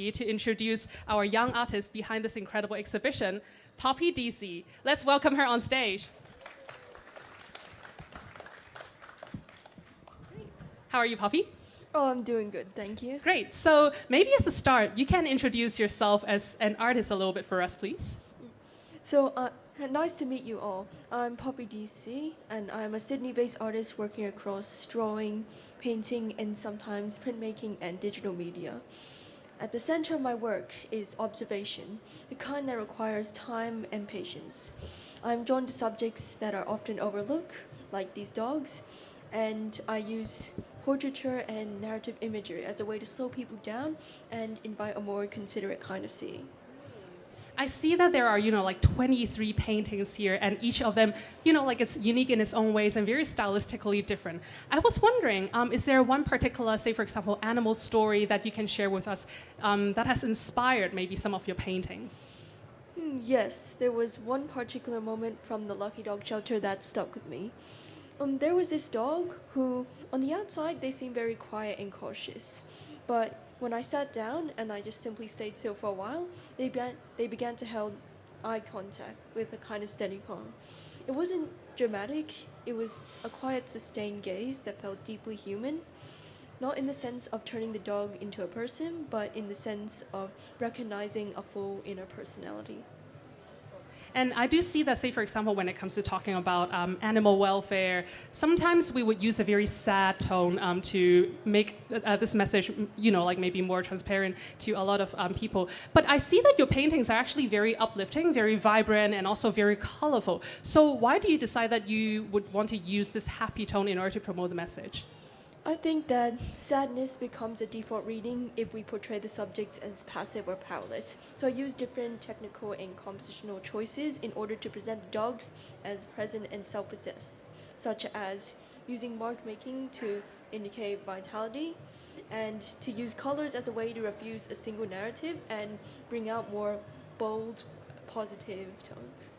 to introduce our young artist behind this incredible exhibition, Poppy DC. Let's welcome her on stage. How are you, Poppy? Oh, I'm doing good, thank you. Great. So maybe as a start, you can introduce yourself as an artist a little bit for us, please. So, nice to meet you all. I'm Poppy DC, and I'm a Sydney-based artist working across drawing, painting, and sometimes printmaking and digital media. At the center of my work is observation, the kind that requires time and patience. I'm drawn to subjects that are often overlooked, like these dogs, and I use portraiture and narrative imagery as a way to slow people down and invite a more considerate kind of seeing. I see that there are, like 23 paintings here, and each of them, it's unique in its own ways and very stylistically different. I was wondering, is there one particular, say, for example, animal story that you can share with us that has inspired maybe some of your paintings? Yes, there was one particular moment from the Lucky Dog shelter that stuck with me. There was this dog who, on the outside, they seemed very quiet and cautious. But when I sat down and I just simply stayed still for a while, they began to hold eye contact with a kind of steady calm. It wasn't dramatic, it was a quiet, sustained gaze that felt deeply human. Not in the sense of turning the dog into a person, but in the sense of recognizing a full inner personality. And I do see that, say, for example, when it comes to talking about animal welfare, sometimes we would use a very sad tone to make this message, like maybe more transparent to a lot of people. But I see that your paintings are actually very uplifting, very vibrant, and also very colorful. So why do you decide that you would want to use this happy tone in order to promote the message? I think that sadness becomes a default reading if we portray the subjects as passive or powerless. So I use different technical and compositional choices in order to present the dogs as present and self-possessed, such as using mark making to indicate vitality, and to use colors as a way to refuse a single narrative and bring out more bold, positive tones.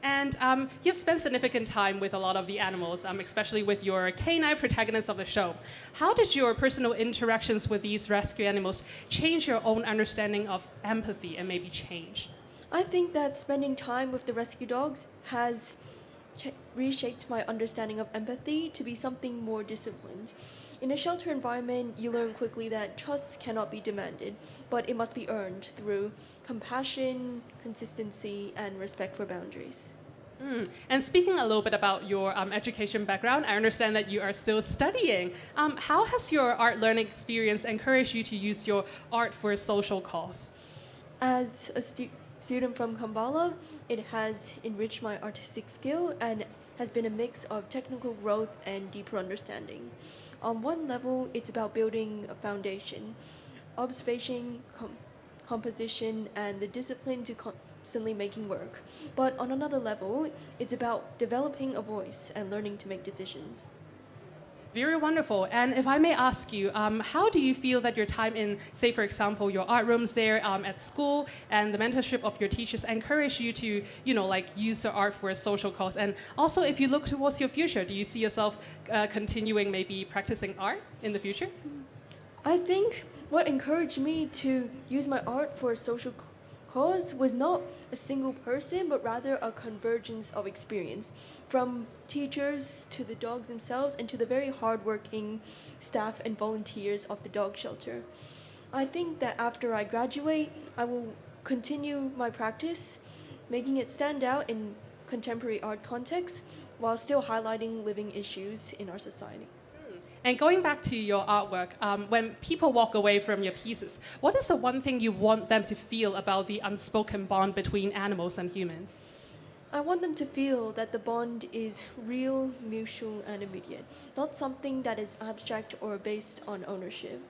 And you've spent significant time with a lot of the animals, especially with your canine protagonists of the show. How did your personal interactions with these rescue animals change your own understanding of empathy and maybe change? I think that spending time with the rescue dogs has reshaped my understanding of empathy to be something more disciplined. In a shelter environment, you learn quickly that trust cannot be demanded, but it must be earned through compassion, consistency, and respect for boundaries. And speaking a little bit about your education background, I understand that you are still studying. How has your art learning experience encouraged you to use your art for a social cause? As a student from Kampala, it has enriched my artistic skill and has been a mix of technical growth and deeper understanding. On one level, it's about building a foundation, observation, composition, and the discipline to constantly making work. But on another level, it's about developing a voice and learning to make decisions. Very wonderful. And if I may ask you, how do you feel that your time in, say, for example, your art rooms there at school and the mentorship of your teachers encourage you to, use your art for a social cause? And also, if you look towards your future, do you see yourself continuing maybe practicing art in the future? I think what encouraged me to use my art for a social cause was not a single person, but rather a convergence of experience, from teachers to the dogs themselves and to the very hardworking staff and volunteers of the dog shelter. I think that after I graduate, I will continue my practice, making it stand out in contemporary art contexts while still highlighting living issues in our society. And going back to your artwork, when people walk away from your pieces, what is the one thing you want them to feel about the unspoken bond between animals and humans? I want them to feel that the bond is real, mutual, and immediate, not something that is abstract or based on ownership.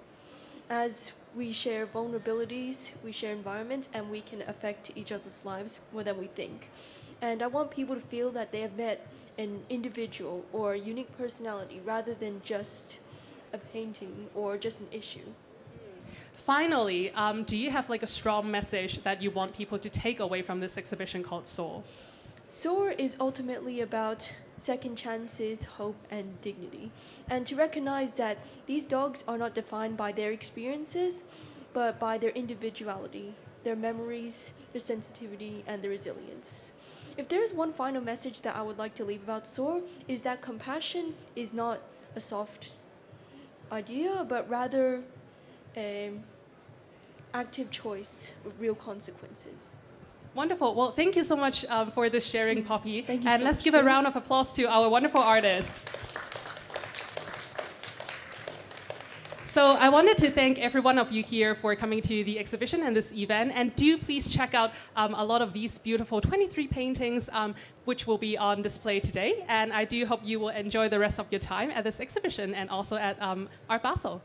As we share vulnerabilities, we share environments, and we can affect each other's lives more than we think. And I want people to feel that they have met an individual or a unique personality rather than just a painting or just an issue. Finally, do you have a strong message that you want people to take away from this exhibition called Soul? SOAR is ultimately about second chances, hope, and dignity. And to recognize that these dogs are not defined by their experiences, but by their individuality, their memories, their sensitivity, and their resilience. If there is one final message that I would like to leave about SOAR, is that compassion is not a soft idea, but rather an active choice with real consequences. Wonderful. Well, thank you so much for this sharing, Poppy. Thank you and so let's much, give a too. round of applause to our wonderful artist. So I wanted to thank every one of you here for coming to the exhibition and this event. And do please check out a lot of these beautiful 23 paintings, which will be on display today. And I do hope you will enjoy the rest of your time at this exhibition and also at Art Basel.